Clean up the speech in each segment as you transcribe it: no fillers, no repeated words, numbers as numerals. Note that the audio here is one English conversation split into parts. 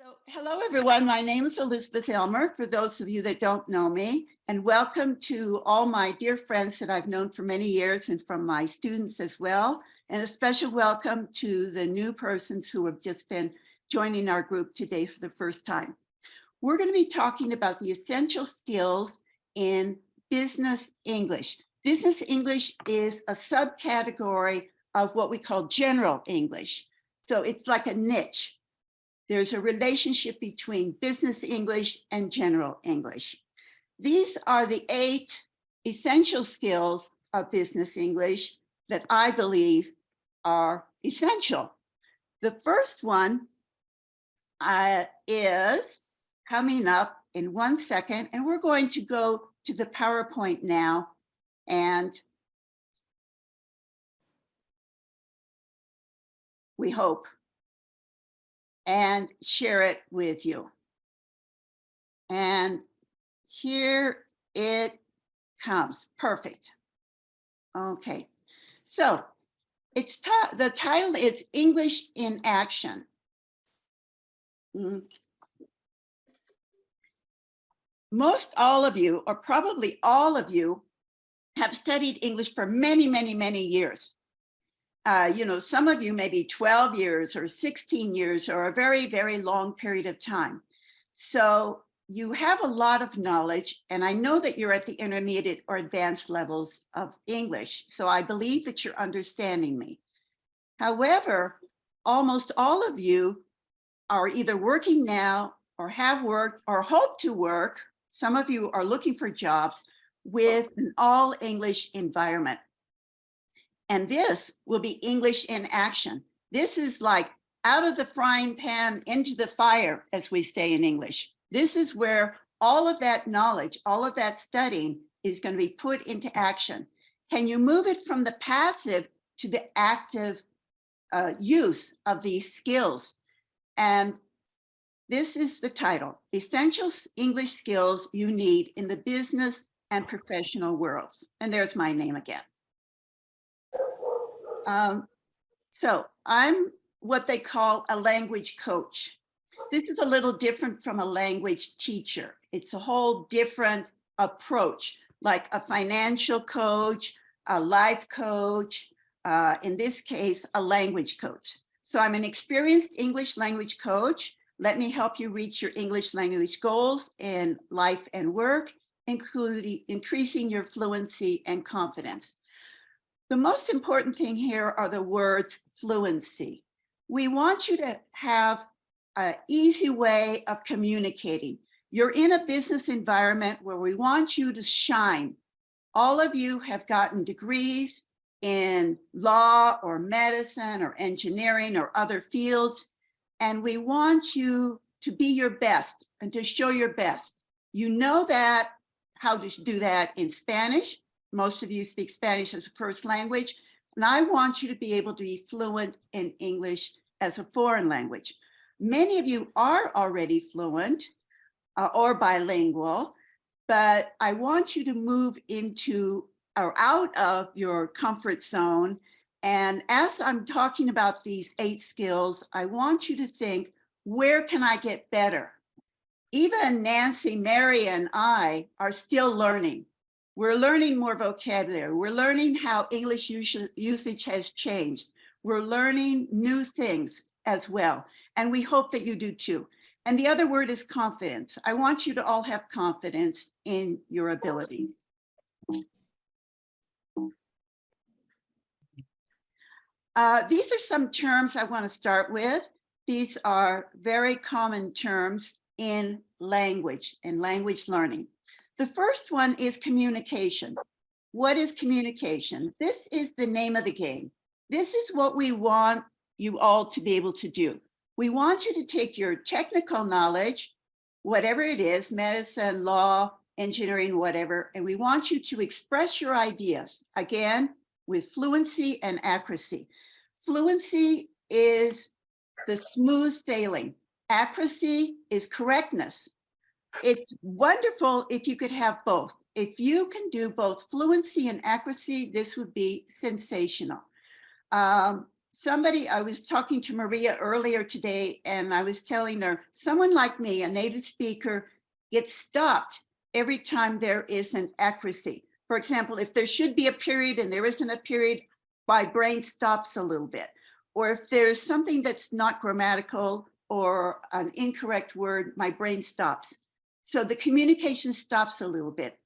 So, hello everyone. My name is Elizabeth Elmer, for those of you that don't know me, and welcome to all my dear friends that I've known for many years and from my students as well. And a special welcome to the new persons who have just been joining our group today for the first time. We're going to be talking about the essential skills in business English. Business English is a subcategory of what we call general English. So it's like a niche. There's a relationship between business English and general English. These are the 8 essential skills of business English that I believe are essential. The first one is coming up in 1 second, and we're going to go to the PowerPoint now and we hope and share it with you. And here it comes. Perfect. Okay. So it's the title is English in Action. Most all of you, or probably all of you, have studied English for many, many, many years. Some of you maybe 12 years or 16 years or a very, very long period of time. So you have a lot of knowledge, and I know that you're at the intermediate or advanced levels of English. So I believe that you're understanding me. However, almost all of you are either working now or have worked or hope to work. Some of you are looking for jobs with an all English environment. And this will be English in action. This is like out of the frying pan into the fire, as we say in English. This is where all of that knowledge, all of that studying is going to be put into action. Can you move it from the passive to the active use of these skills? And this is the title, Essential English Skills You Need in the Business and Professional Worlds. And there's my name again. So I'm what they call a language coach. This is a little different from a language teacher. It's a whole different approach, like a financial coach, a life coach, in this case, a language coach. So I'm an experienced English language coach. Let me help you reach your English language goals in life and work, including increasing your fluency and confidence. The most important thing here are the words fluency. We want you to have an easy way of communicating. You're in a business environment where we want you to shine. All of you have gotten degrees in law or medicine or engineering or other fields, and we want you to be your best and to show your best. You know that how to do that in Spanish. Most of you speak Spanish as a first language, and I want you to be able to be fluent in English as a foreign language. Many of you are already fluent or bilingual, but I want you to move into or out of your comfort zone. And as I'm talking about these 8 skills, I want you to think, where can I get better? Even Nancy, Mary, and I are still learning. We're learning more vocabulary. We're learning how English usage has changed. We're learning new things as well. And we hope that you do too. And the other word is confidence. I want you to all have confidence in your abilities. These are some terms I want to start with. These are very common terms in language and language learning. The first one is communication. What is communication? This is the name of the game. This is what we want you all to be able to do. We want you to take your technical knowledge, whatever it is, medicine, law, engineering, whatever, and we want you to express your ideas, again, with fluency and accuracy. Fluency is the smooth sailing. Accuracy is correctness. It's wonderful if you could have both. If you can do both fluency and accuracy, this would be sensational. I was talking to Maria earlier today, and I was telling her, someone like me, a native speaker, gets stopped every time there is an accuracy. For example, if there should be a period and there isn't a period, my brain stops a little bit. Or if there's something that's not grammatical or an incorrect word, my brain stops. So the communication stops a little bit.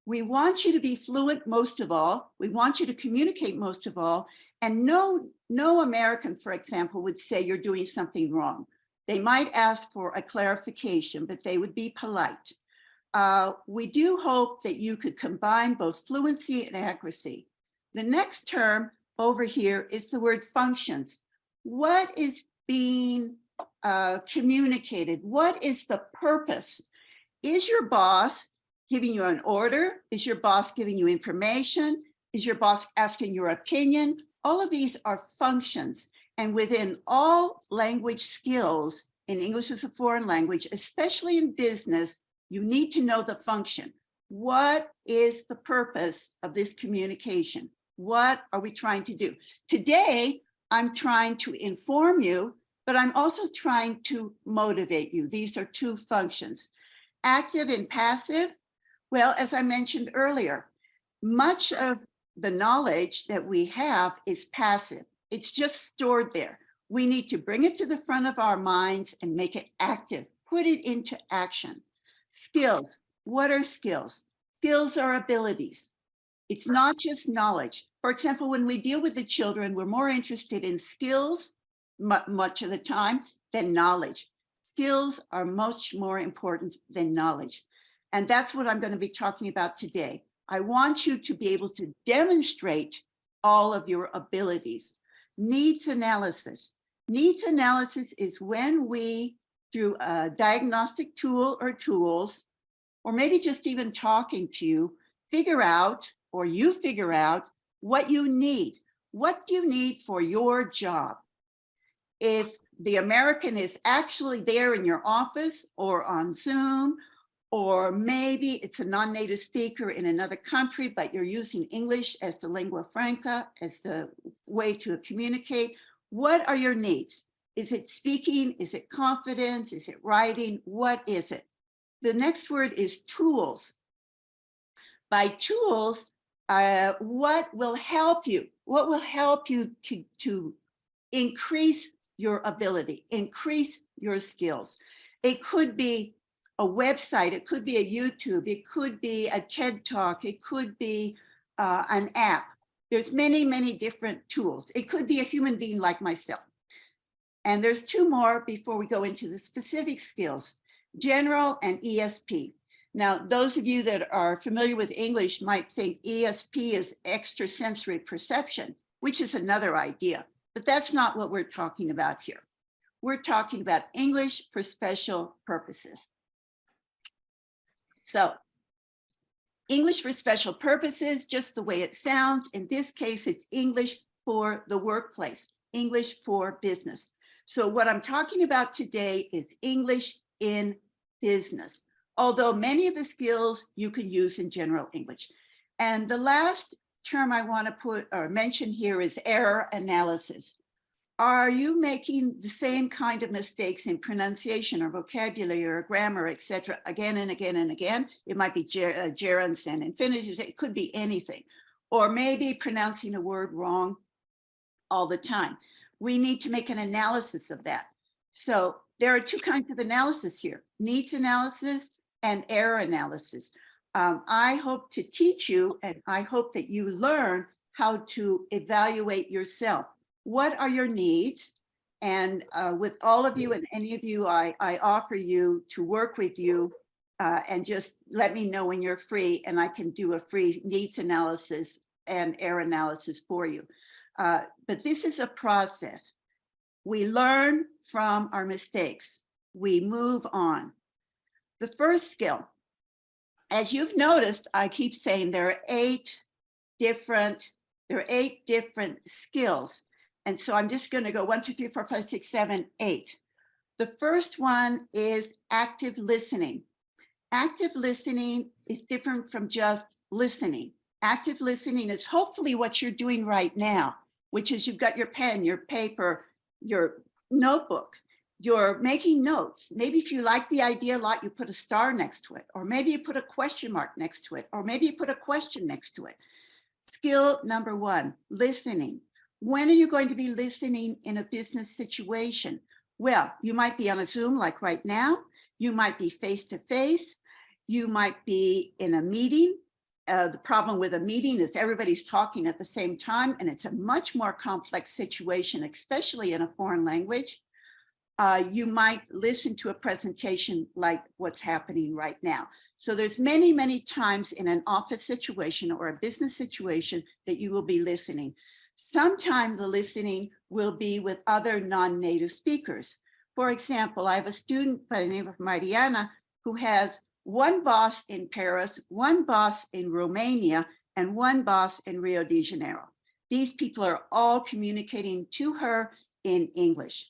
We want you to be fluent most of all. We want you to communicate most of all. And no American, for example, would say you're doing something wrong. They might ask for a clarification, but they would be polite. We do hope that you could combine both fluency and accuracy. The next term over here is the word functions. What is being communicated? What is the purpose? Is your boss giving you an order? Is your boss giving you information? Is your boss asking your opinion? All of these are functions. And within all language skills, in English as a foreign language, especially in business, you need to know the function. What is the purpose of this communication? What are we trying to do? Today, I'm trying to inform you, but I'm also trying to motivate you. These are two functions. Active and passive. Well, as I mentioned earlier, much of the knowledge that we have is passive. It's just stored there. We need to bring it to the front of our minds and make it active, put it into action. Skills. What are skills? Skills are abilities. It's not just knowledge. For example, when we deal with the children, we're more interested in skills much of the time than knowledge. Skills are much more important than knowledge. And that's what I'm going to be talking about today. I want you to be able to demonstrate all of your abilities. Needs analysis. Needs analysis is when we, through a diagnostic tool or tools, or maybe just even talking to you, figure out, or you figure out what you need. What do you need for your job? If the American is actually there in your office or on Zoom, or maybe it's a non-native speaker in another country, but you're using English as the lingua franca, as the way to communicate. What are your needs? Is it speaking? Is it confidence? Is it writing? What is it? The next word is tools. By tools, what will help you? What will help you to increase your ability, increase your skills? It could be a website, it could be a YouTube, it could be a TED Talk, it could be an app. There's many, many different tools. It could be a human being like myself. And there's two more before we go into the specific skills, general and ESP. Now, those of you that are familiar with English might think ESP is extrasensory perception, which is another idea, but that's not what we're talking about here. We're talking about English for special purposes. So English for special purposes, just the way it sounds. In this case, it's English for the workplace, English for business. So what I'm talking about today is English in business, although many of the skills you can use in general English. And the last term I want to put or mention here is error analysis. Are you making the same kind of mistakes in pronunciation or vocabulary or grammar, etc., again and again and again? It might be gerunds and infinitives. It could be anything. Or maybe pronouncing a word wrong all the time. We need to make an analysis of that. So there are two kinds of analysis here, needs analysis and error analysis. I hope to teach you, and I hope that you learn how to evaluate yourself. What are your needs? And with all of you and any of you, I offer you to work with you and just let me know when you're free, and I can do a free needs analysis and error analysis for you. But this is a process. We learn from our mistakes. We move on. The first skill, as you've noticed, I keep saying there are eight different skills. And so I'm just going to go 1, 2, 3, 4, 5, 6, 7, 8. The first one is active listening. Active listening is different from just listening. Active listening is hopefully what you're doing right now. which is you've got your pen, your paper, your notebook, you're making notes. Maybe if you like the idea a lot, you put a star next to it, or maybe you put a question mark next to it, or maybe you put a question next to it. Skill number one, listening. When are you going to be listening in a business situation? Well, you might be on a Zoom like right now. You might be face to face. You might be in a meeting. The problem with a meeting is everybody's talking at the same time, and it's a much more complex situation, especially in a foreign language. You might listen to a presentation like what's happening right now. So there's many, many times in an office situation or a business situation that you will be listening. Sometimes the listening will be with other non-native speakers. For example, I have a student by the name of Mariana who has one boss in Paris, one boss in Romania, and one boss in Rio de Janeiro. These people are all communicating to her in English.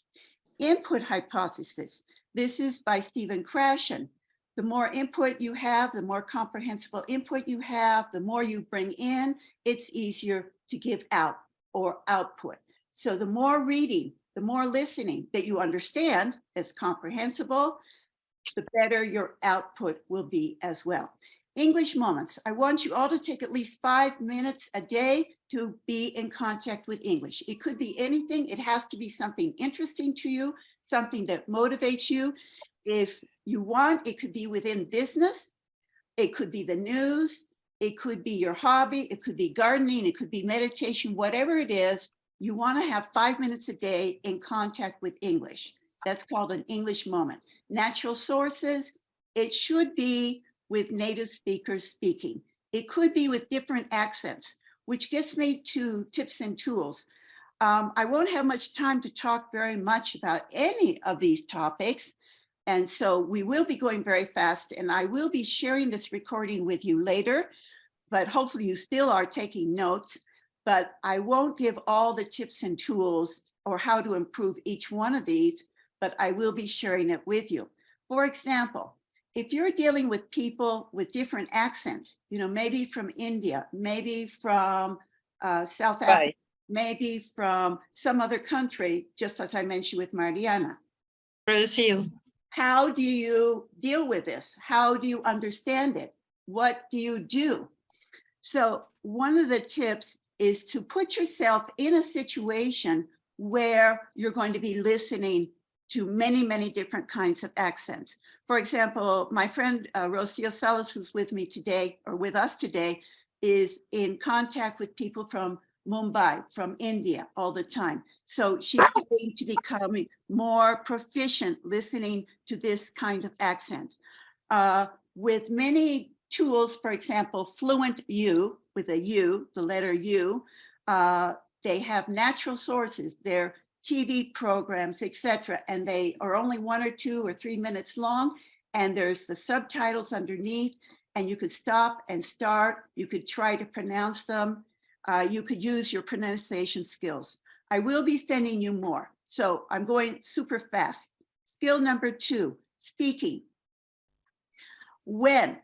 Input hypothesis. This is by Stephen Krashen. The more input you have, the more comprehensible input you have, the more you bring in, it's easier to give out or output. So the more reading, the more listening that you understand is comprehensible, the better your output will be as well. English moments. I want you all to take at least 5 minutes a day to be in contact with English. It could be anything. It has to be something interesting to you, something that motivates you. If you want, it could be within business. It could be the news. It could be your hobby. It could be gardening. It could be meditation, whatever it is. You want to have 5 minutes a day in contact with English. That's called an English moment. Natural sources, it should be with native speakers speaking. It could be with different accents, which gets me to tips and tools. I won't have much time to talk very much about any of these topics. And so we will be going very fast, and I will be sharing this recording with you later, but hopefully you still are taking notes. But I won't give all the tips and tools or how to improve each one of these, but I will be sharing it with you. For example, if you're dealing with people with different accents, you know, maybe from India, maybe from South Africa, maybe from some other country, just as I mentioned with Mariana. Brazil. How do you deal with this? How do you understand it? What do you do? So one of the tips is to put yourself in a situation where you're going to be listening to many, many different kinds of accents. For example, my friend Rocio Salas, who's with me today, or with us today, is in contact with people from Mumbai, from India all the time. So she's going to become more proficient listening to this kind of accent. With many tools, for example, Fluent U, with a U, the letter U, they have natural sources. They're TV programs, etc., and they are only 1 or 2 or 3 minutes long, and there's the subtitles underneath, and you could stop and start. You could try to pronounce them. You could use your pronunciation skills. I will be sending you more, so I'm going super fast. Skill number 2, speaking. When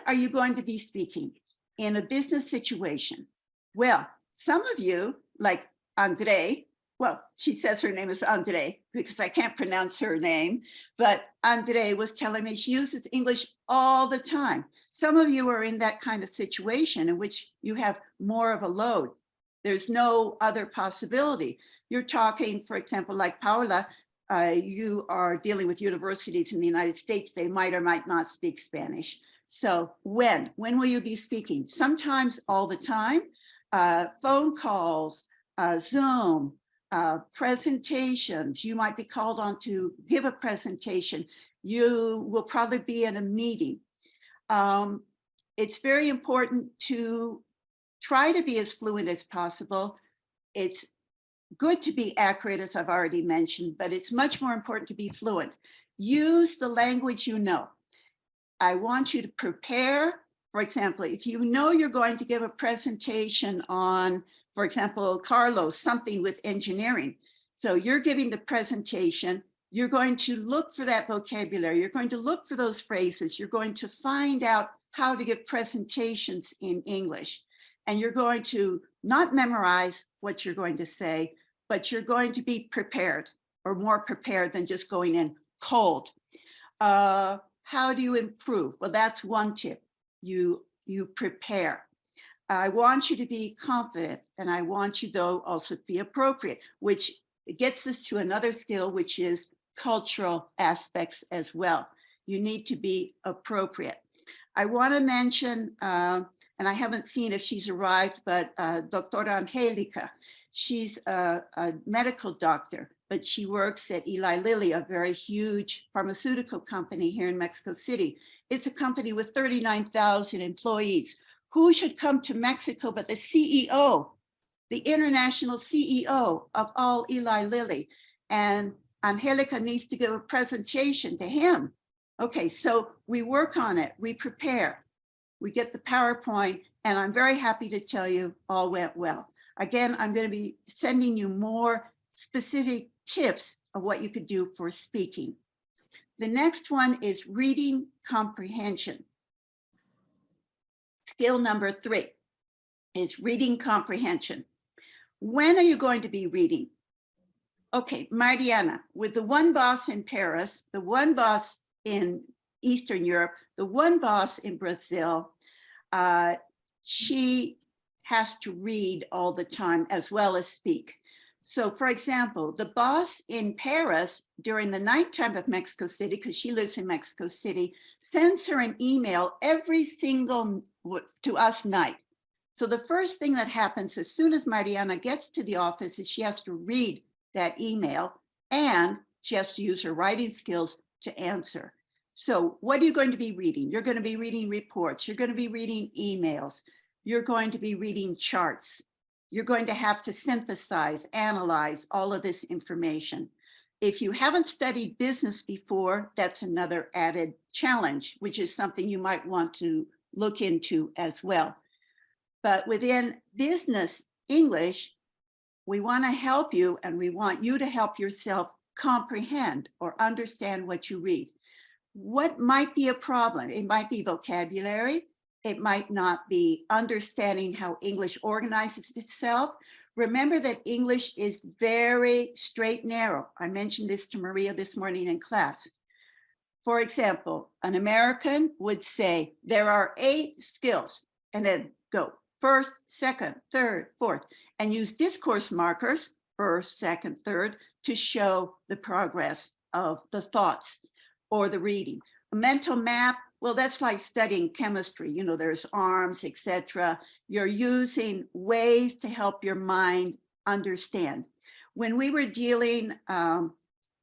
are you going to be speaking? In a business situation? Well, some of you, like Andre, well, she says her name is Andre because I can't pronounce her name, but Andre was telling me she uses English all the time. Some of you are in that kind of situation in which you have more of a load. There's no other possibility. You're talking, for example, like Paula, you are dealing with universities in the United States. They might or might not speak Spanish. So when will you be speaking? Sometimes all the time. Phone calls, Zoom, presentations. You might be called on to give a presentation. You will probably be in a meeting. It's very important to try to be as fluent as possible. It's good to be accurate, as I've already mentioned, but it's much more important to be fluent. Use the language you know. I want you to prepare. For example, if you know you're going to give a presentation on, for example, Carlos, something with engineering. So you're giving the presentation, you're going to look for that vocabulary, you're going to look for those phrases, you're going to find out how to give presentations in English. and you're going to not memorize what you're going to say, but you're going to be prepared, or more prepared than just going in cold. How do you improve? Well, that's one tip. You prepare. I want you to be confident, and I want you, though, also to be appropriate, which gets us to another skill, which is cultural aspects as well. You need to be appropriate. I want to mention, and I haven't seen if she's arrived, but Dr. Angelica, she's a medical doctor, but she works at Eli Lilly, a very huge pharmaceutical company here in Mexico City. It's a company with 39,000 employees. Who should come to Mexico but the CEO, the international CEO of all Eli Lilly? And Angelica needs to give a presentation to him. Okay, so we work on it, we prepare, we get the PowerPoint, and I'm very happy to tell you all went well. Again, I'm going to be sending you more specific tips of what you could do for speaking. The next one is reading comprehension. Skill number 3 is reading comprehension. When are you going to be reading? Okay, Mariana, with the one boss in Paris, the one boss in Eastern Europe, the one boss in Brazil, she has to read all the time as well as speak. So for example, the boss in Paris during the nighttime of Mexico City, because she lives in Mexico City, sends her an email every single to us night. So the first thing that happens as soon as Mariana gets to the office is she has to read that email, and she has to use her writing skills to answer. So what are you going to be reading? You're going to be reading reports. You're going to be reading emails. You're going to be reading charts. You're going to have to synthesize, analyze all of this information. If you haven't studied business before, that's another added challenge, which is something you might want to look into as well. But within business English, we want to help you, and we want you to help yourself comprehend or understand what you read. What might be a problem? It might be vocabulary. It might not be understanding how English organizes itself. Remember that English is very straight and narrow. I mentioned this to Maria this morning in class. For example, an American would say, there are 8 skills, and then go first, second, third, fourth, and use discourse markers, first, second, third, to show the progress of the thoughts or the reading. A mental map, well, that's like studying chemistry. You know, there's arms, etc. You're using ways to help your mind understand. When we were dealing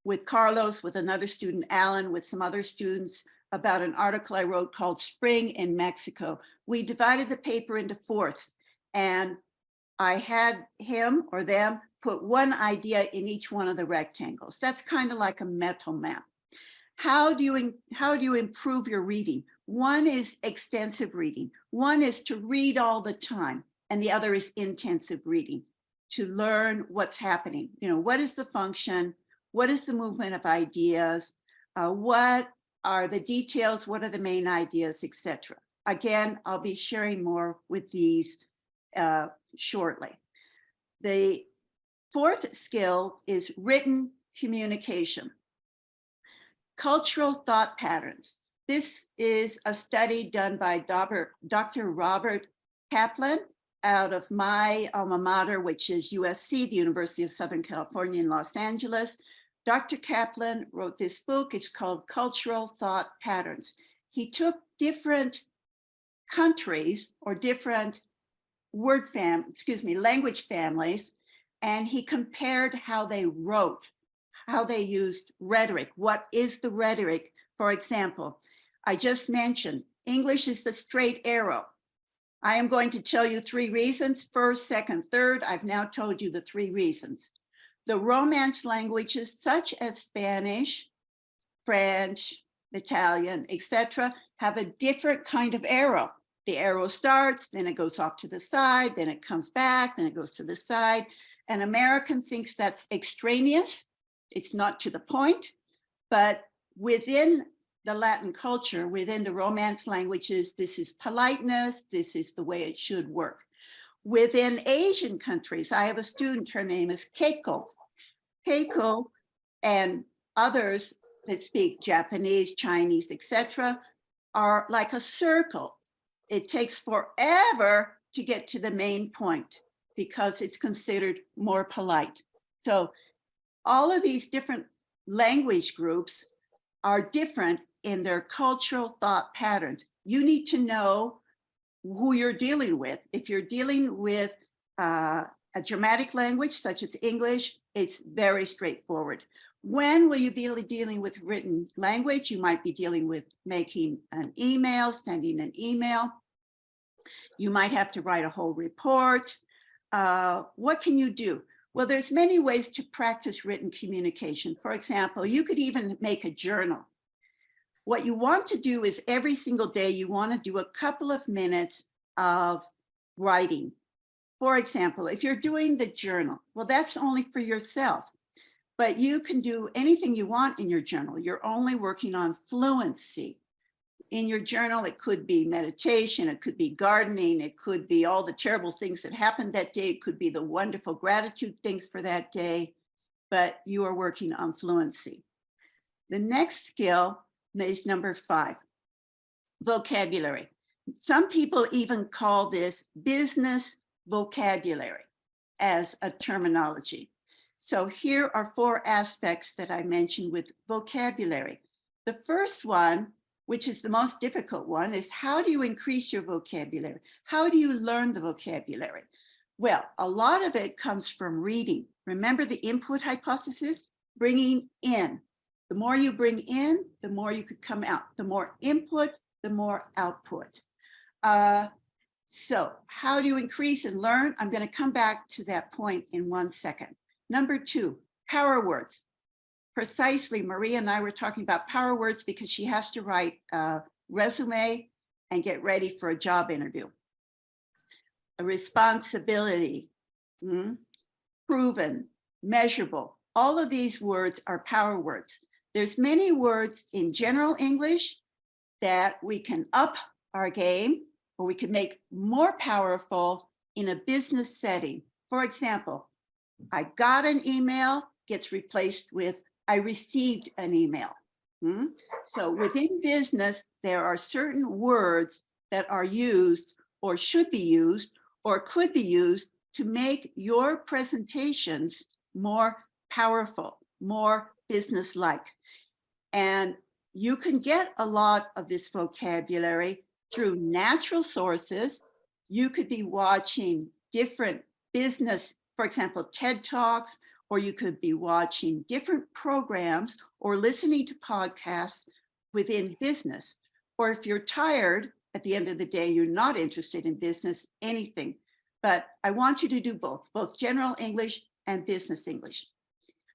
with Carlos, with another student, Alan, with some other students, about an article I wrote called Spring in Mexico, we divided the paper into fourths, and I had him or them put one idea in each one of the rectangles. That's kind of like a mental map. How do you improve your reading? One is extensive reading. One is to read all the time, and the other is intensive reading, to learn what's happening. You know, what is the function? What is the movement of ideas? What are the details? What are the main ideas, etc. Again, I'll be sharing more with these shortly. The 4th skill is written communication. Cultural thought patterns. This is a study done by Dr. Robert Kaplan out of my alma mater, which is USC, the University of Southern California in Los Angeles. Dr. Kaplan wrote this book. It's called Cultural Thought Patterns. He took different countries or different language families, and he compared how they wrote, how they used rhetoric. What is the rhetoric? For example, I just mentioned English is the straight arrow. I am going to tell you 3 reasons, first, second, third. I've now told you the 3 reasons. The Romance languages such as Spanish, French, Italian, etc., have a different kind of arrow. The arrow starts, then it goes off to the side, then it comes back, then it goes to the side. An American thinks that's extraneous. It's not to the point, but within the Latin culture, within the Romance languages, this is politeness, this is the way it should work. Within Asian countries, I have a student, her name is Keiko. Keiko and others that speak Japanese, Chinese, etc., are like a circle. It takes forever to get to the main point because it's considered more polite. So all of these different language groups are different in their cultural thought patterns. You need to know who you're dealing with. If you're dealing with a dramatic language such as English, it's very straightforward. When will you be dealing with written language? You might be dealing with making an email, sending an email. You might have to write a whole report. What can you do? Well, there's many ways to practice written communication. For example, you could even make a journal. What you want to do is every single day, you want to do a couple of minutes of writing. For example, if you're doing the journal, well, that's only for yourself, but you can do anything you want in your journal. You're only working on fluency. In your journal, it could be meditation, it could be gardening, it could be all the terrible things that happened that day, it could be the wonderful gratitude things for that day, but you are working on fluency. The next skill is number 5, vocabulary. Some people even call this business vocabulary as a terminology. So here are 4 aspects that I mentioned with vocabulary. The first one, which is the most difficult one, is how do you increase your vocabulary? How do you learn the vocabulary? Well, a lot of it comes from reading. Remember the input hypothesis? Bringing in. The more you bring in, the more you could come out. The more input, the more output. So how do you increase and learn? I'm going to come back to that point in 1 second. Number 2, power words. Precisely, Maria and I were talking about power words because she has to write a resume and get ready for a job interview. A responsibility, proven, measurable. All of these words are power words. There's many words in general English that we can up our game or we can make more powerful in a business setting. For example, I got an email gets replaced with I received an email. So within business, there are certain words that are used or should be used or could be used to make your presentations more powerful, more business-like. And you can get a lot of this vocabulary through natural sources. You could be watching different business, for example, TED Talks, or you could be watching different programs or listening to podcasts within business. Or if you're tired at the end of the day, you're not interested in business, anything. But I want you to do both general English and business English.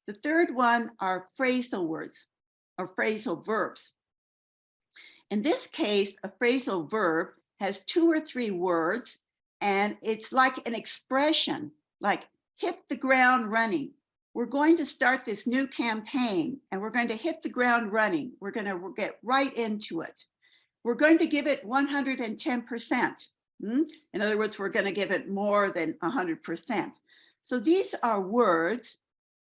The third one are phrasal words or phrasal verbs. In this case, a phrasal verb has 2 or 3 words, and it's like an expression, like hit the ground running. We're going to start this new campaign and we're going to hit the ground running. We're going to get right into it. We're going to give it 110%. In other words, we're going to give it more than 100%. So these are words.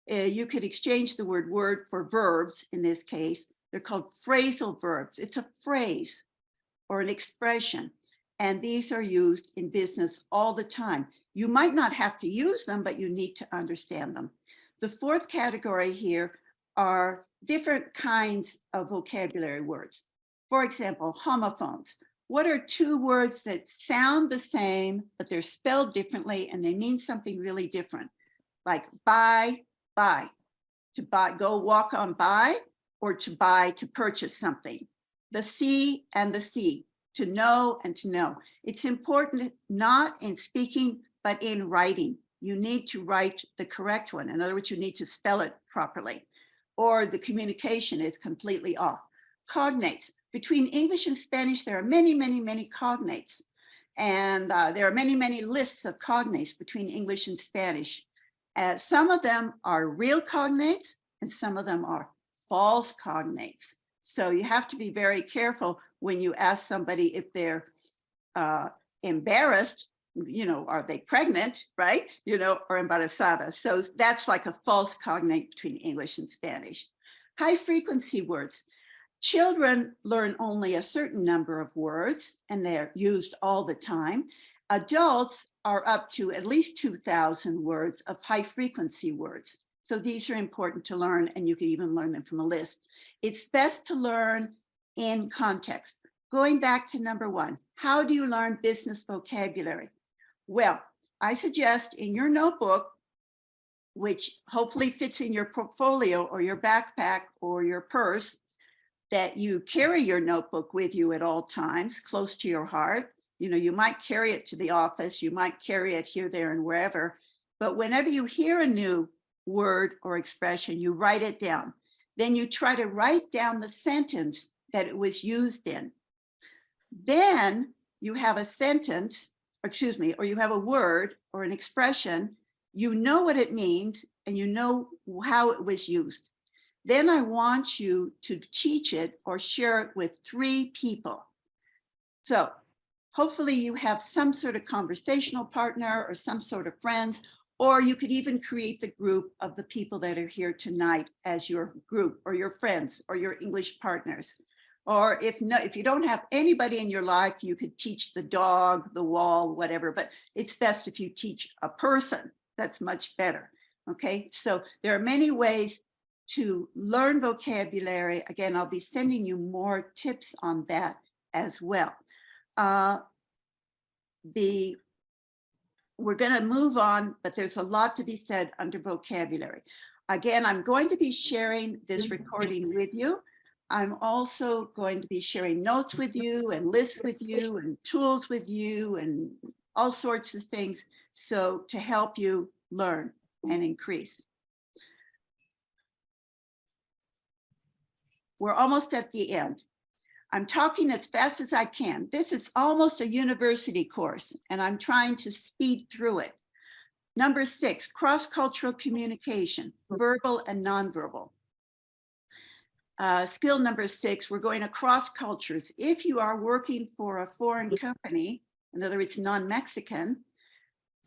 You could exchange the word for verbs in this case. They're called phrasal verbs. It's a phrase or an expression. And these are used in business all the time. You might not have to use them, but you need to understand them. The 4th category here are different kinds of vocabulary words. For example, homophones. What are 2 words that sound the same, but they're spelled differently and they mean something really different? Like buy, to buy, go walk on by, or to buy, to purchase something. The see and the see, to know and to know. It's important not in speaking, but in writing. You need to write the correct one. In other words, you need to spell it properly, or the communication is completely off. Cognates. Between English and Spanish, there are many, many, many cognates. And there are many, many lists of cognates between English and Spanish. Some of them are real cognates and some of them are false cognates. So you have to be very careful when you ask somebody if they're embarrassed are they pregnant, right? Or embarazada. So that's like a false cognate between English and Spanish. High frequency words. Children learn only a certain number of words and they're used all the time. Adults are up to at least 2,000 words of high frequency words. So these are important to learn, and you can even learn them from a list. It's best to learn in context. Going back to number one, how do you learn business vocabulary? Well, I suggest in your notebook, which hopefully fits in your portfolio or your backpack or your purse, that you carry your notebook with you at all times, close to your heart. You might carry it to the office, you might carry it here, there, and wherever, but whenever you hear a new word or expression, you write it down. Then you try to write down the sentence that it was used in. Then you have a sentence, or you have a word or an expression, you know what it means and you know how it was used. Then I want you to teach it or share it with 3 people. So hopefully you have some sort of conversational partner or some sort of friends, or you could even create the group of the people that are here tonight as your group or your friends or your English partners. Or if you don't have anybody in your life, you could teach the dog, the wall, whatever, but it's best if you teach a person. That's much better. Okay, so there are many ways to learn vocabulary. Again, I'll be sending you more tips on that as well. We're going to move on, but there's a lot to be said under vocabulary. Again, I'm going to be sharing this recording with you. I'm also going to be sharing notes with you and lists with you and tools with you and all sorts of things, so to help you learn and increase. We're almost at the end. I'm talking as fast as I can. This is almost a university course, and I'm trying to speed through it. Number 6, cross-cultural communication, verbal and nonverbal. Skill number 6, we're going across cultures. If you are working for a foreign company, in other words, non-Mexican,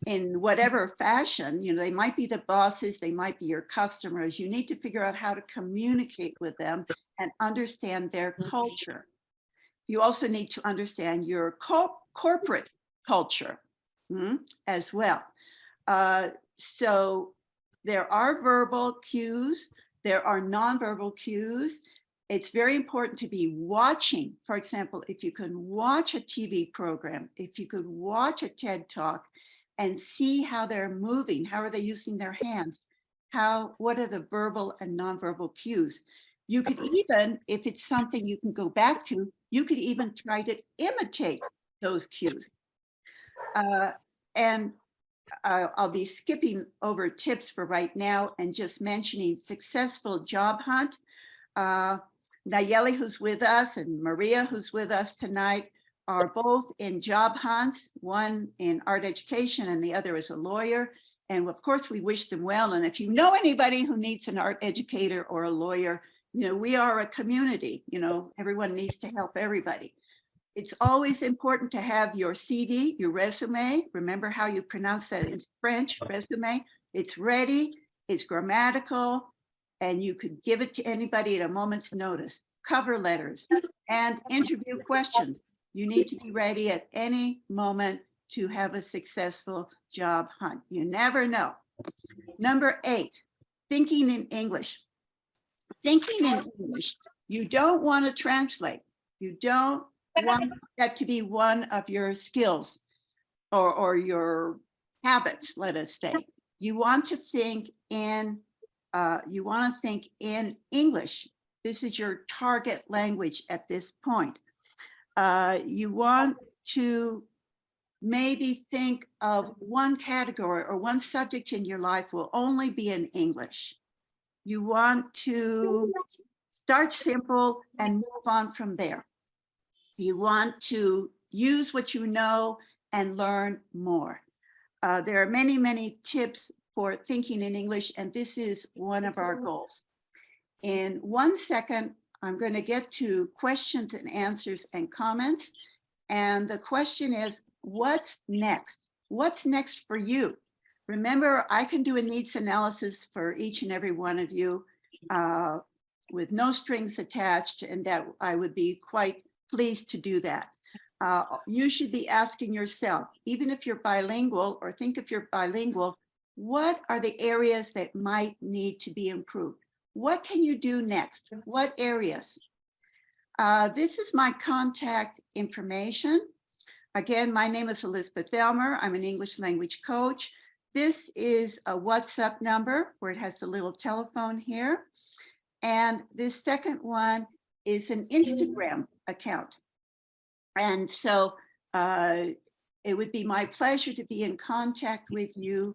in whatever fashion, they might be the bosses, they might be your customers. You need to figure out how to communicate with them and understand their culture. You also need to understand your corporate culture as well. So there are verbal cues, there are nonverbal cues. It's very important to be watching. For example, if you can watch a TV program, if you could watch a TED Talk and see how they're moving, how are they using their hands, what are the verbal and nonverbal cues. You could even, if it's something you can go back to, you could even try to imitate those cues. And I'll be skipping over tips for right now and just mentioning successful job hunt. Nayeli, who's with us, and Maria, who's with us tonight, are both in job hunts, one in art education and the other is a lawyer. And of course, we wish them well. And if you know anybody who needs an art educator or a lawyer, we are a community, everyone needs to help everybody. It's always important to have your CV, your resume. Remember how you pronounce that in French, resume. It's ready, it's grammatical, and you could give it to anybody at a moment's notice. Cover letters and interview questions. You need to be ready at any moment to have a successful job hunt. You never know. Number 8, thinking in English. Thinking in English, you don't want to translate. You don't want that to be one of your skills or your habits, let us say. You want to think in English. This is your target language at this point. You want to maybe think of one category or one subject in your life will only be in English. You want to start simple and move on from there. You want to use what you know and learn more. There are many, many tips for thinking in English, and this is one of our goals. In 1 second, I'm going to get to questions and answers and comments. And the question is, what's next? what's next for you? Remember, I can do a needs analysis for each and every one of you with no strings attached, and that I would be quite pleased to do that. You should be asking yourself, even if you're bilingual or think if you're bilingual, what are the areas that might need to be improved? What can you do next? What areas? This is my contact information. Again, my name is Elizabeth Delmer. I'm an English language coach. This is a WhatsApp number where it has a little telephone here. And this second one is an Instagram account. And so it would be my pleasure to be in contact with you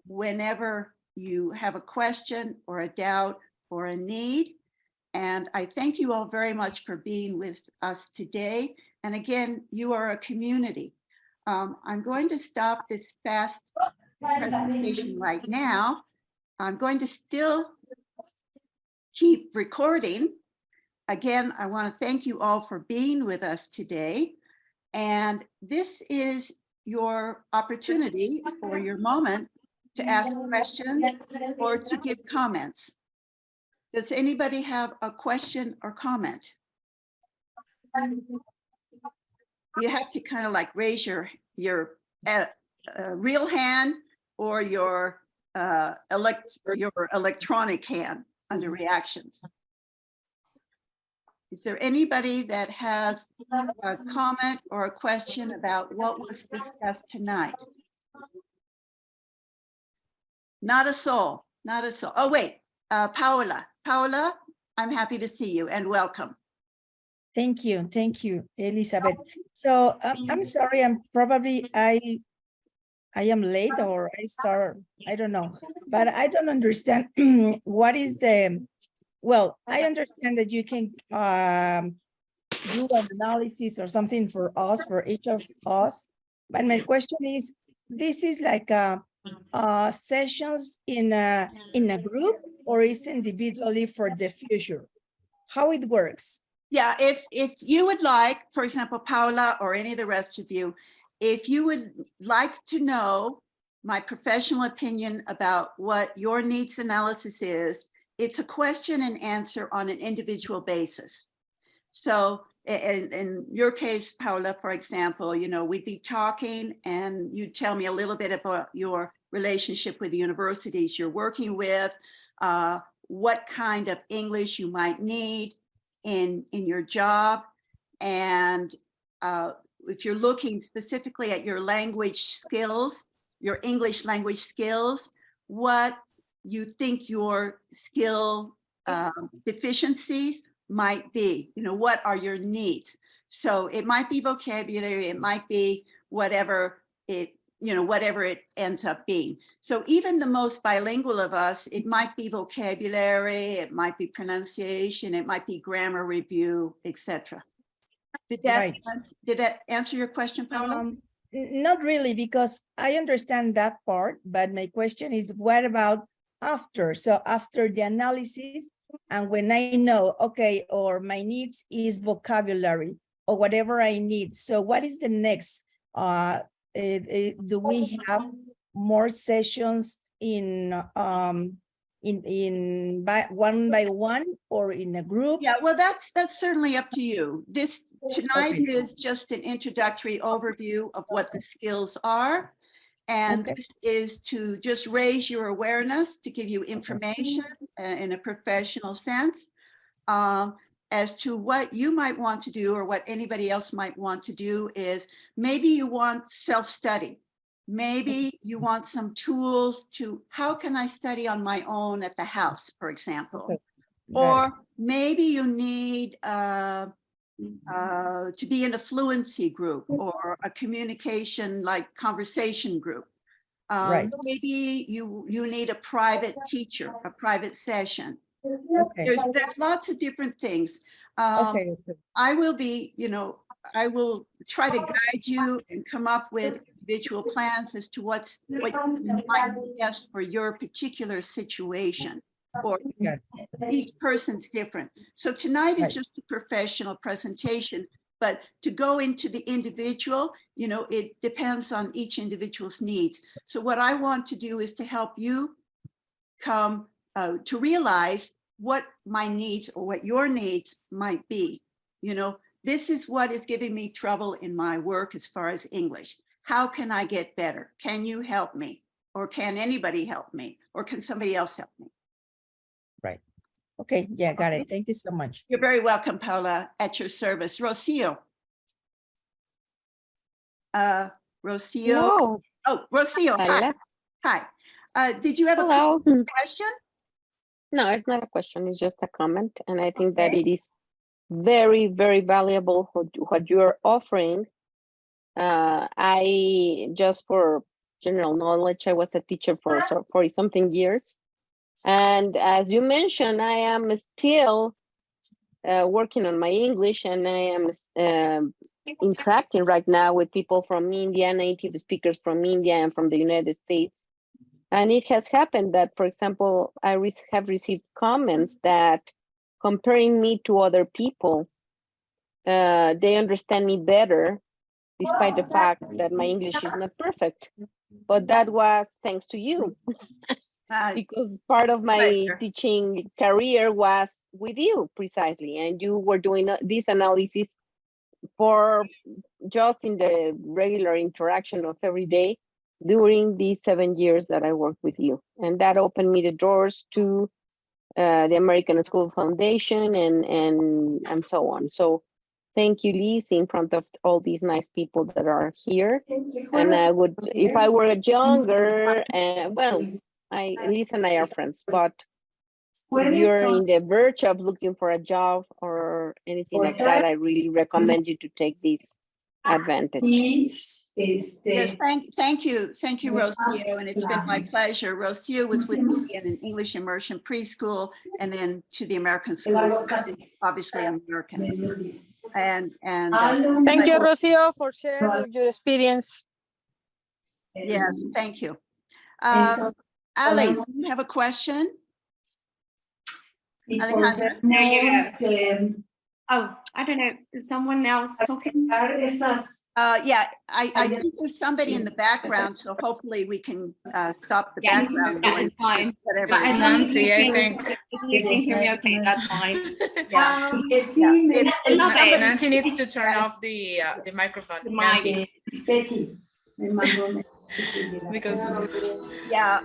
whenever you have a question or a doubt or a need. And I thank you all very much for being with us today. And again, you are a community. I'm going to stop this fast presentation right now. I'm going to still keep recording. Again, I want to thank you all for being with us today. And this is your opportunity or your moment to ask questions or to give comments. Does anybody have a question or comment? You have to kind of like raise your real hand or your electronic hand under reactions. Is there anybody that has a comment or a question about what was discussed tonight? Not a soul, not a soul. Oh, wait, Paola. Paola, I'm happy to see you and welcome. Thank you, Elizabeth. So I'm sorry, I am late or I don't know, but I don't understand what is the, well, I understand that you can do an analysis or something for us, for each of us. But my question is, this is like sessions in a group or is individually for the future? How it works? Yeah, if you would like, for example, Paola or any of the rest of you, if you would like to know my professional opinion about what your needs analysis is, it's a question and answer on an individual basis. So in your case, Paola, for example, you know, we'd be talking and you'd tell me a little bit about your relationship with the universities you're working with, what kind of English you might need in your job. And if you're looking specifically at your language skills, your English language skills, what you think your skill deficiencies might be, you know, what are your needs? So it might be vocabulary, it might be whatever it, you know, whatever it ends up being. So even the most bilingual of us, it might be vocabulary, it might be pronunciation, it might be grammar review, etc. Did that answer your question, Paola? Not really, because I understand that part, but my question is, what about after? So after the analysis, and when I know, okay, or my needs is vocabulary or whatever I need. So what is the next? Do we have more sessions in one by one or in a group? Yeah, well, that's certainly up to you. This tonight is just an introductory overview of what the skills are. And this is to just raise your awareness, to give you information in a professional sense as to what you might want to do or what anybody else might want to do. Is maybe you want self-study. Maybe you want some tools to, how can I study on my own at the house, for example? Or maybe you need to be in a fluency group or a communication, like conversation group. Maybe you need a private teacher, a private session. There's lots of different things. I will be, you know, I will try to guide you and come up with individual plans as to what might be best for your particular situation. Or each person's different. So tonight is just a professional presentation but to go into the individual, you know, it depends on each individual's needs. So what I want to do is to help you come to realize what my needs or what your needs might be. You know, this is what is giving me trouble in my work as far as English. How can I get better? Can you help me? Or can anybody help me? Or can somebody else help me? Right. Okay, yeah, got it. Thank you so much. You're very welcome, Paula, at your service. Rocio. Rocio. No, Oh, Rocio, I hi. left. Hi. Did you have a Hello. question? No, it's not a question. It's just a comment. And I think that Okay. it is very, very valuable what you are offering. I just for general knowledge, I was a teacher for 40 something years. And as you mentioned, I am still working on my English, and I am interacting right now with people from India, native speakers from India and from the United States. And it has happened that, for example, I have received comments that comparing me to other people, they understand me better, despite the fact that my English is not perfect. But that was thanks to you, because part of my Pleasure. teaching career was with you precisely, and you were doing this analysis for just in the regular interaction of every day during these 7 years that I worked with you. And that opened me the doors to the American School Foundation and so on. So thank you, Liz, in front of all these nice people that are here. And I would, if I were younger, well, Liz and I are friends, but if you're in the verge of looking for a job or anything like that, I really recommend you to take this advantage. Yes, thank you, Rocio, and it's been my pleasure. Rocio was with me in an English immersion preschool, and then to the American school. Obviously, I'm American, and Thank you, Rocio, for sharing your experience. yes, thank you. Ali, do you have a question? Alejandra? Oh, I don't know. Is someone else talking? Yeah, I think there's somebody in the background, so hopefully we can stop the Yeah, background. that noise, is fine. whatever But it as is. long as Nancy, I you think. can- if you can hear me okay, that's fine. Yeah. Yeah. I love it. Nancy needs to turn off the microphone. The Nancy, mic. because Yeah,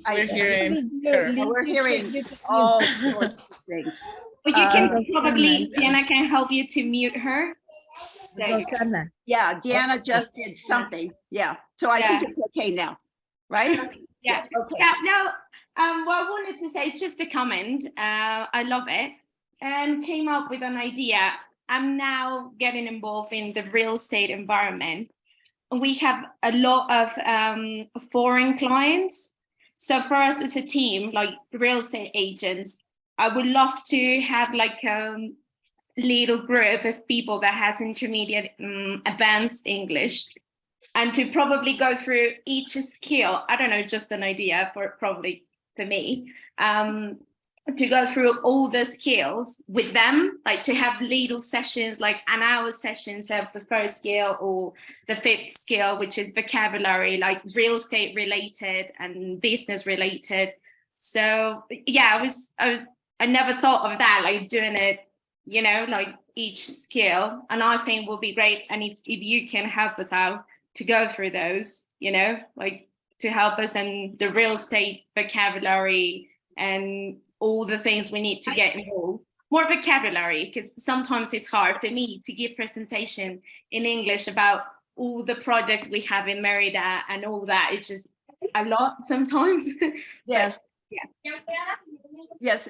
we're hearing her. we're hearing all sorts of things. But you can Roxana, probably, yes. Diana can help you to mute her. There you go. Roxana, Yeah, Deanna just did something. Yeah, so I think Yeah. it's okay now, right? Yeah. Okay. Yeah, no, what I wanted to say, just a comment, I love it, and came up with an idea. I'm now getting involved in the real estate environment. We have a lot of foreign clients. So for us as a team, like real estate agents, I would love to have like a little group of people that has intermediate advanced English, and to probably go through each skill. I don't know, just an idea for probably for me, to go through all the skills with them, like to have little sessions, like an hour sessions of the first skill or the fifth skill, which is vocabulary, like real estate related and business related. So yeah, I never thought of that, like doing it, you know, like each skill. And I think will be great. And if you can help us out to go through those, you know, like to help us in the real estate vocabulary and all the things we need to get involved. More vocabulary, because sometimes it's hard for me to give presentation in English about all the projects we have in Merida and all that. It's just a lot sometimes. Yes. Yeah. Yes,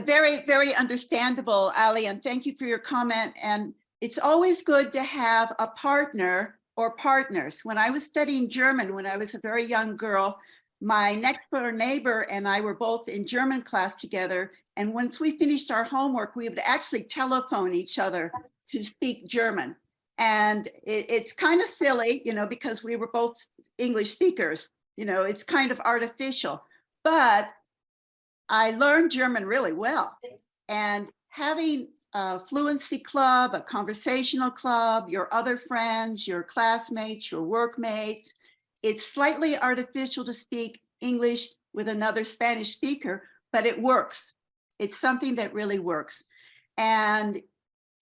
very, very understandable, Ali, and thank you for your comment. And it's always good to have a partner or partners. When I was studying German, when I was a very young girl, my next door neighbor and I were both in German class together. And once we finished our homework, we would actually telephone each other to speak German. And it's kind of silly, you know, because we were both English speakers, you know, it's kind of artificial, but I learned German really well. And having a fluency club, a conversational club, your other friends, your classmates, your workmates, it's slightly artificial to speak English with another Spanish speaker, but it works. It's something that really works. And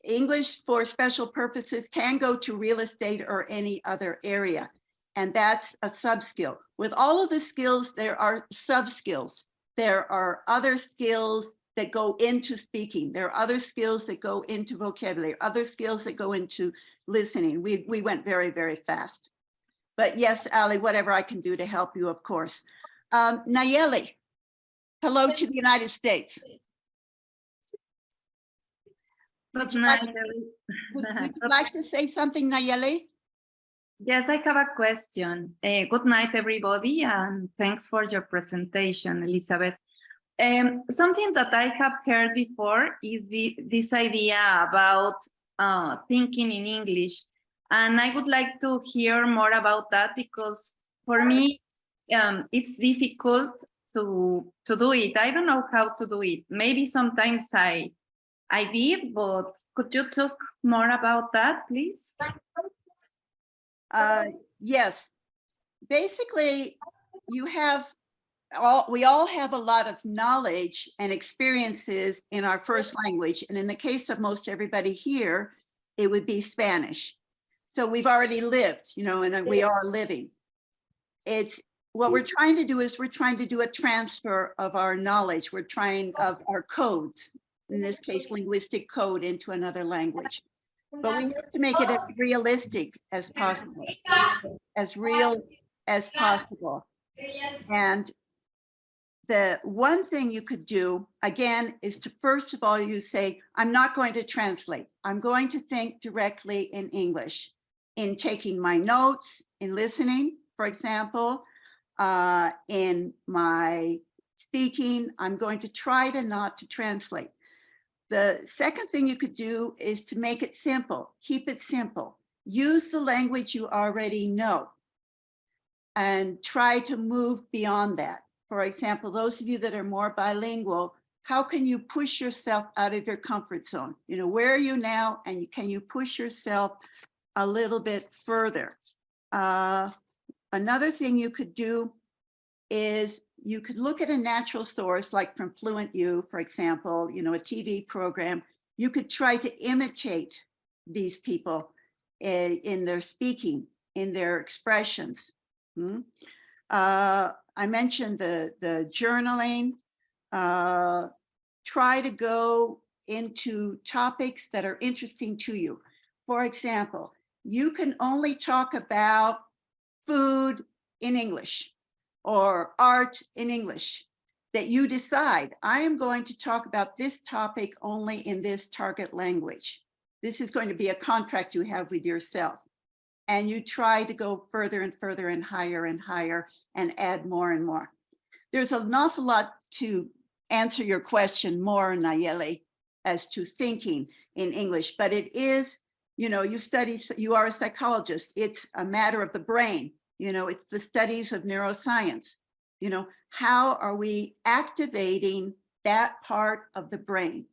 English for special purposes can go to real estate or any other area. And that's a sub-skill. With all of the skills, there are sub-skills. There are other skills that go into speaking. There are other skills that go into vocabulary, other skills that go into listening. We went very, very fast. But yes, Ali, whatever I can do to help you, of course. Nayeli, hello to the United States. Would you like, would you like to say something, Nayeli? Yes, I have a question. Good night, everybody, and thanks for your presentation, Elizabeth. Something that I have heard before is this idea about thinking in English. And I would like to hear more about that because for me, it's difficult to do it. I don't know how to do it. Maybe sometimes I did, but could you talk more about that, please? Yes. Basically, we all have a lot of knowledge and experiences in our first language. And in the case of most everybody here, it would be Spanish. So we've already lived, and we are living. It's what we're trying to do is we're trying to do a transfer of our knowledge. We're trying of our codes, in this case, linguistic code into another language. But we have to make it as realistic as possible, as real as possible. And the one thing you could do, again, is to first of all, you say, I'm not going to translate. I'm going to think directly in English, in taking my notes, in listening, for example, in my speaking. I'm going to try to not to translate. The second thing you could do is to make it simple. Keep it simple. Use the language you already know and try to move beyond that. For example, those of you that are more bilingual, how can you push yourself out of your comfort zone? Where are you now? And can you push yourself a little bit further? Another thing you could do is you could look at a natural source, like from FluentU, for example, a TV program. You could try to imitate these people in their speaking, in their expressions. I mentioned the journaling. Try to go into topics that are interesting to you. For example, you can only talk about food in English or art in English, that you decide, I am going to talk about this topic only in this target language. This is going to be a contract you have with yourself. And you try to go further and further and higher and add more and more. There's an awful lot to answer your question more, Nayeli, as to thinking in English, but it is, you are a psychologist. It's a matter of the brain. It's the studies of neuroscience. How are we activating that part of the brain?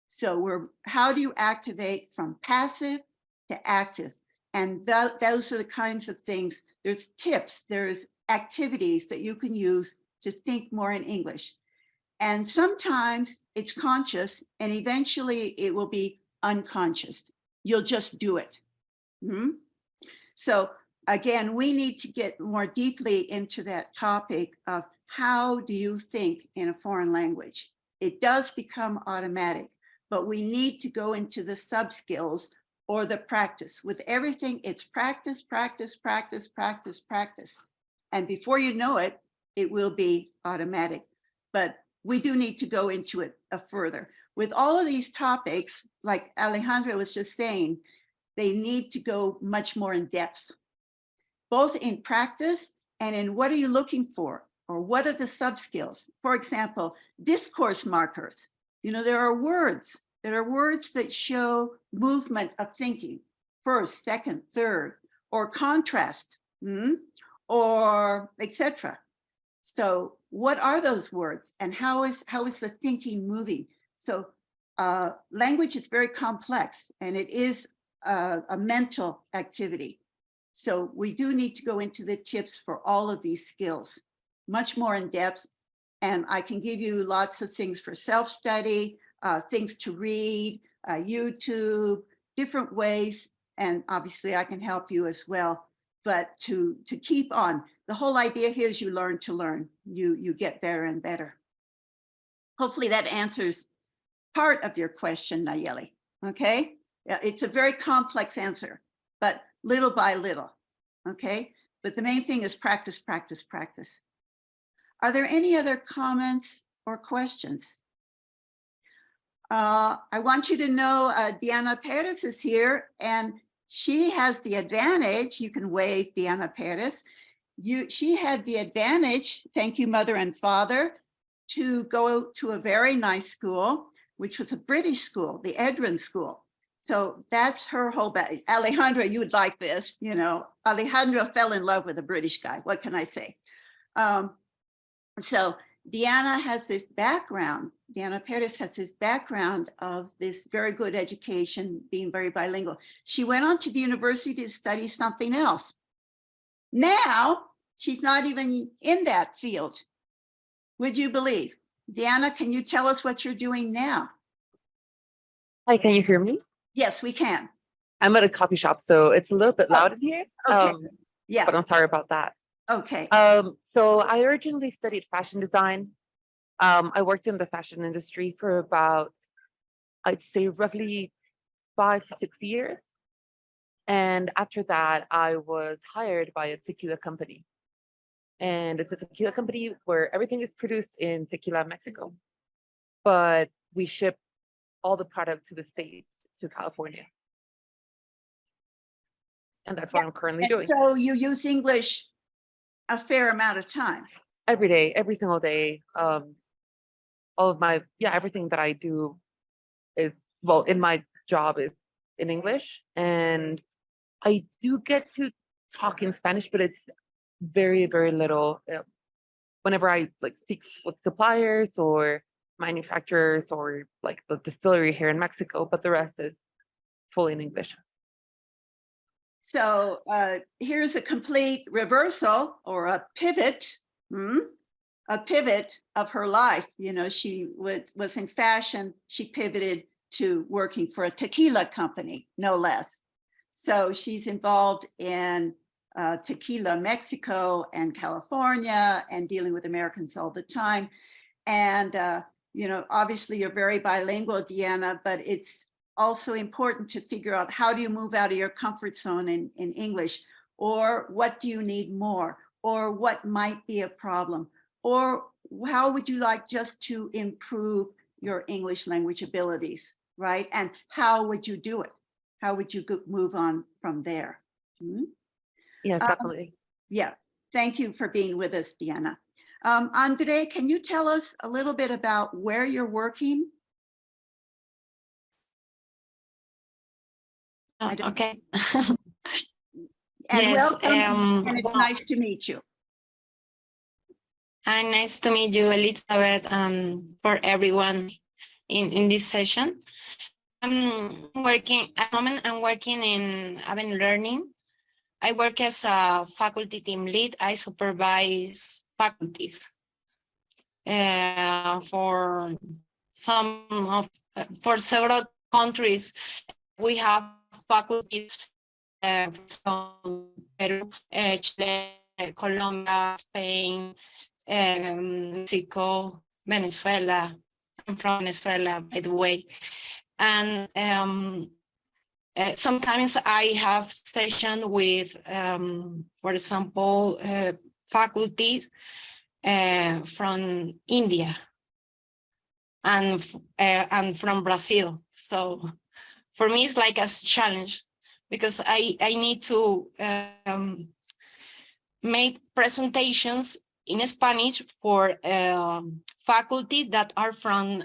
So how do you activate from passive to active? And those are the kinds of things, there's tips, there's activities that you can use to think more in English. And sometimes it's conscious and eventually it will be unconscious. You'll just do it. So again, we need to get more deeply into that topic of how do you think in a foreign language? It does become automatic, but we need to go into the sub-skills or the practice. With everything, it's practice, practice, practice, practice, practice. And before you know it, it will be automatic. But we do need to go into it further. With all of these topics, like Alejandra was just saying, they need to go much more in depth, both in practice and in what are you looking for, or what are the sub-skills? For example, discourse markers. There are words that show movement of thinking, first, second, third, or contrast, or etc. So what are those words and how is the thinking moving? So language is very complex and it is a mental activity. So we do need to go into the tips for all of these skills, much more in depth. And I can give you lots of things for self-study, things to read, YouTube, different ways. And obviously I can help you as well. But to keep on, the whole idea here is you learn to learn. You get better and better. Hopefully that answers part of your question, Nayeli. Okay, yeah, it's a very complex answer, but little by little. Okay, but the main thing is practice, practice, practice. Are there any other comments or questions? I want you to know Diana Perez is here and she has the advantage. You can wave Diana Perez. She had the advantage, thank you, mother and father, to go to a very nice school, which was a British school, the Edron School. So that's her whole bag. Alejandra, you would like this, you know. Alejandra fell in love with a British guy. What can I say? So Diana has this background. Diana Perez has this background of this very good education, being very bilingual. She went on to the university to study something else. Now, she's not even in that field. Would you believe? Diana, can you tell us what you're doing now? Hi, can you hear me? Yes, we can. I'm at a coffee shop, so it's a little bit loud in here. Okay. Yeah. But I'm sorry about that. Okay. So I originally studied fashion design. I worked in the fashion industry for about, I'd say roughly 5 to 6 years. And after that, I was hired by a tequila company. And it's a tequila company where everything is produced in Tequila, Mexico. But we ship all the product to the States, to California. And that's what I'm currently doing. So you use English a fair amount of time. Every day, every single day. All of my, everything that I do is, well, in my job is in English. And I do get to talk in Spanish, but it's very, very little. Whenever I speak with suppliers or manufacturers or like the distillery here in Mexico, but the rest is fully in English. So here's a complete reversal or a pivot of her life. You know, she was in fashion. She pivoted to working for a tequila company, no less. So she's involved in tequila, Mexico and California, and dealing with Americans all the time. And, you know, obviously you're very bilingual, Diana, but it's also important to figure out how do you move out of your comfort zone in English, or what do you need more, or what might be a problem, or how would you like just to improve your English language abilities, right? And how would you do it? How would you move on from there? Yes, definitely. Yeah, thank you for being with us, Diana. Andre, can you tell us a little bit about where you're working? Okay. And Yes, welcome, and it's nice to meet you. Hi, nice to meet you, Elizabeth, and for everyone in this session. I'm working at the moment. I'm working in Avenue Learning. I work as a faculty team lead. I supervise faculties for several countries. We have faculties from Peru, Chile, Colombia, Spain, Mexico, Venezuela. I'm from Venezuela, by the way. And sometimes I have sessions with, for example, faculties from India and from Brazil. So for me, it's like a challenge because I need to make presentations in Spanish for faculty that are from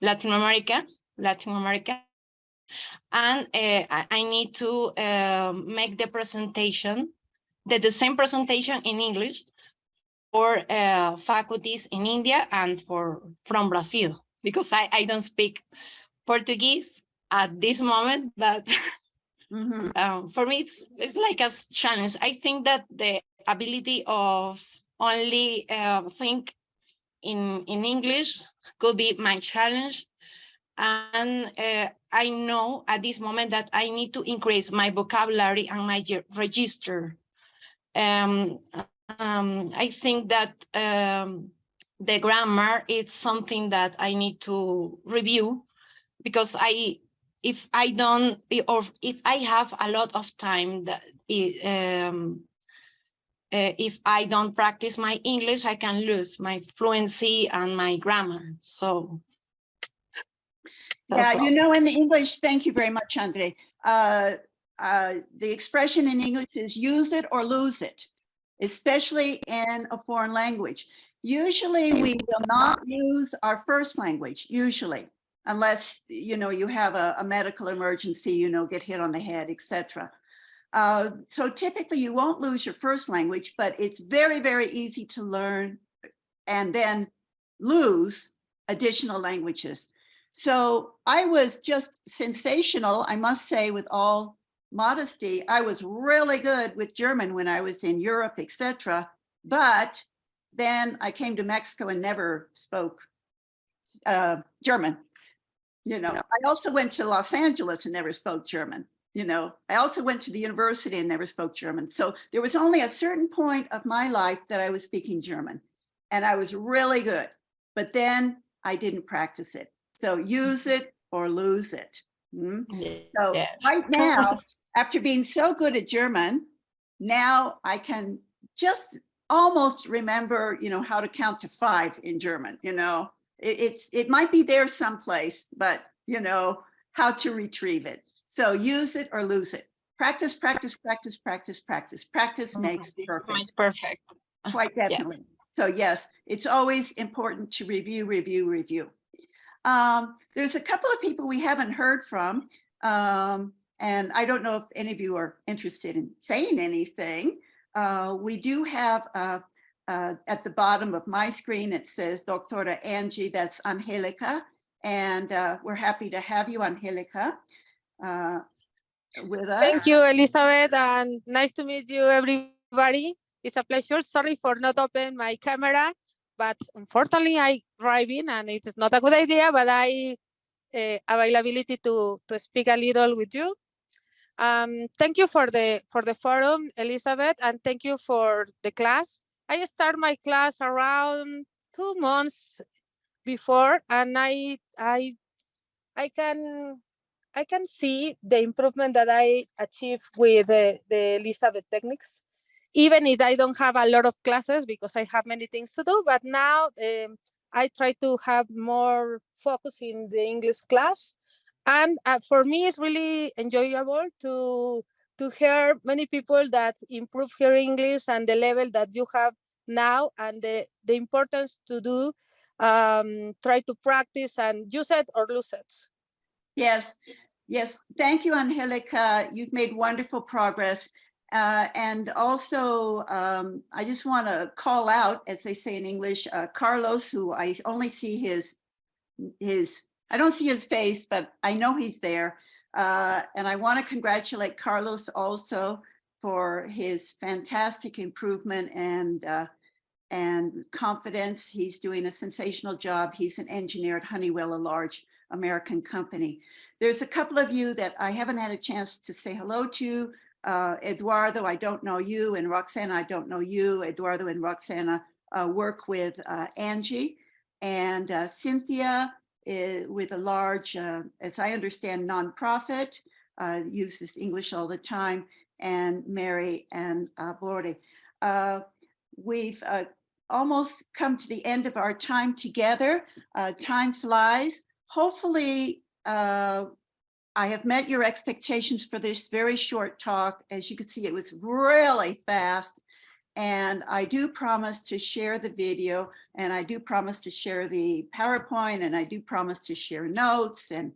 Latin America, and I need to make the presentation, the same presentation in English for faculties in India and from Brazil. because I don't speak Portuguese at this moment, but Mhm. for me, it's like a challenge. I think that the ability of only think in English could be my challenge. And I know at this moment that I need to increase my vocabulary and my register. I think that the grammar is something that I need to review, because if I don't, or if I have a lot of time that if I don't practice my English, I can lose my fluency and my grammar. So Yeah, that's all. you know, in the English, thank you very much, Andre. The expression in English is use it or lose it, especially in a foreign language. Usually we will not use our first language, usually, unless, you know, you have a medical emergency, you know, get hit on the head, etc. So typically you won't lose your first language, but it's very, very easy to learn and then lose additional languages. So I was just sensational, I must say, with all modesty. I was really good with German when I was in Europe, etc. But then I came to Mexico and never spoke German. You know, I also went to Los Angeles and never spoke German. You know, I also went to the university and never spoke German. So there was only a certain point of my life that I was speaking German, and I was really good. But then I didn't practice it. So use it or lose it. So Yes. right now, after being so good at German, now I can just almost remember, you know, how to count to 5 in German. You know, it might be there someplace, but you know how to retrieve it. So use it or lose it. Practice, practice, practice, practice, practice. Practice makes perfect. Perfect. Quite definitely. So yes, it's always important to review, review, review. There's a couple of people we haven't heard from, and I don't know if any of you are interested in saying anything. We do have at the bottom of my screen, it says Doctora Angie, that's Angelica, and we're happy to have you, Angelica, with us. Thank you, Elizabeth, and nice to meet you, everybody. It's a pleasure. Sorry for not opening my camera, but unfortunately I driving and it is not a good idea, but I availability to speak a little with you. Thank you for the forum, Elizabeth, and thank you for the class. I start my class around 2 months before, and I can see the improvement that I achieved with the Elizabeth techniques, even if I don't have a lot of classes because I have many things to do. But now I try to have more focus in the English class. And for me, it's really enjoyable to hear many people that improve their English and the level that you have now, and the importance to do, try to practice and use it or lose it. Yes, yes. Thank you, Angelica. You've made wonderful progress. And also, I just want to call out, as they say in English, Carlos, who I only see his, I don't see his face, but I know he's there. And I want to congratulate Carlos also for his fantastic improvement and confidence. He's doing a sensational job. He's an engineer at Honeywell, a large American company. There's a couple of you that I haven't had a chance to say hello to. Eduardo, I don't know you, and Roxana, I don't know you. Eduardo and Roxana work with Angie, and Cynthia with a large, as I understand, nonprofit, uses English all the time, and Mary and Borde. We've almost come to the end of our time together. Time flies. Hopefully, I have met your expectations for this very short talk. As you can see, it was really fast. And I do promise to share the video, and I do promise to share the PowerPoint, and I do promise to share notes and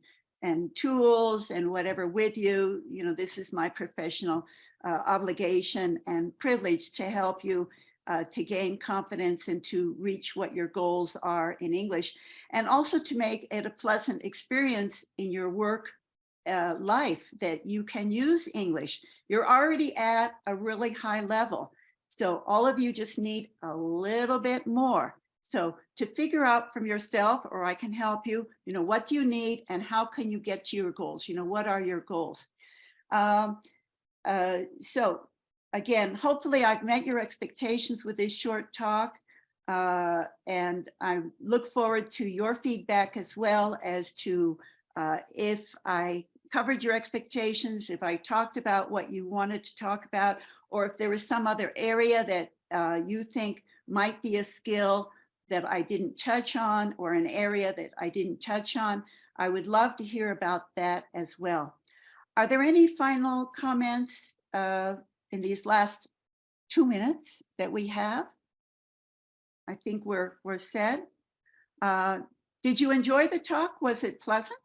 tools and whatever with you. You know, this is my professional obligation and privilege to help you to gain confidence and to reach what your goals are in English, and also to make it a pleasant experience in your work life that you can use English. You're already at a really high level. So all of you just need a little bit more. So to figure out from yourself, or I can help you, what do you need and how can you get to your goals? What are your goals? So again, hopefully I've met your expectations with this short talk. And I look forward to your feedback as well as to if I covered your expectations, if I talked about what you wanted to talk about, or if there was some other area that you think might be a skill that I didn't touch on, or an area that I didn't touch on. I would love to hear about that as well. Are there any final comments in these last 2 minutes that we have? I think we're set. Did you enjoy the talk? Was it pleasant?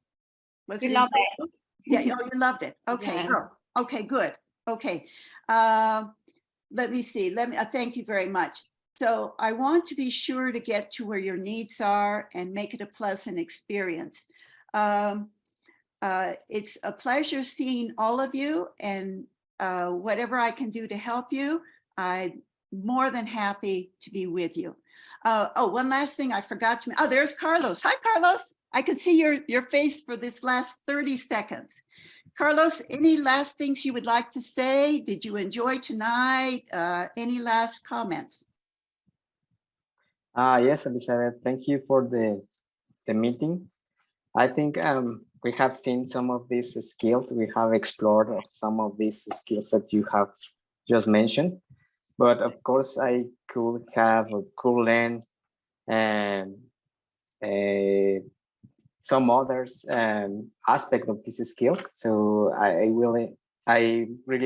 Was We love it? Yeah, oh, you loved it. Okay, Yeah. oh, okay, good. Okay. Let me see. Thank you very much. So I want to be sure to get to where your needs are and make it a pleasant experience. It's a pleasure seeing all of you, and whatever I can do to help you, I'm more than happy to be with you. Oh, one last thing I forgot to, there's Carlos. Hi, Carlos. I could see your face for this last 30 seconds. Carlos, any last things you would like to say? Did you enjoy tonight? Any last comments? Yes, Elizabeth, thank you for the meeting. I think we have seen some of these skills. We have explored some of these skills that you have just mentioned. But of course, I could learn some others aspect of these skills. So I really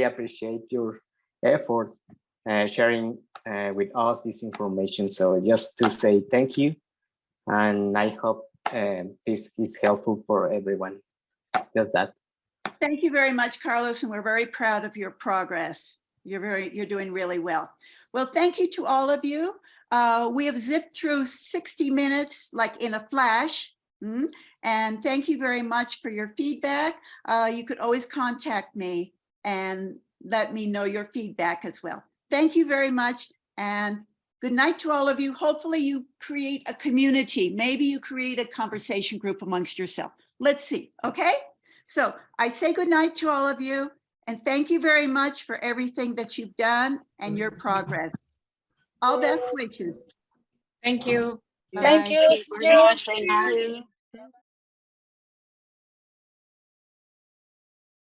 appreciate your effort sharing with us this information. So just to say thank you, and I hope this is helpful for everyone. Just that. Thank you very much, Carlos, and we're very proud of your progress. You're doing really well. Well, thank you to all of you. We have zipped through 60 minutes like in a flash. And thank you very much for your feedback. You could always contact me and let me know your feedback as well. Thank you very much, and good night to all of you. Hopefully you create a community. Maybe you create a conversation group amongst yourself. Let's see, okay? So I say good night to all of you, and thank you very much for everything that you've done and your progress. All best wishes. Thank you. Thank Bye. you. Thank you very much, Reina.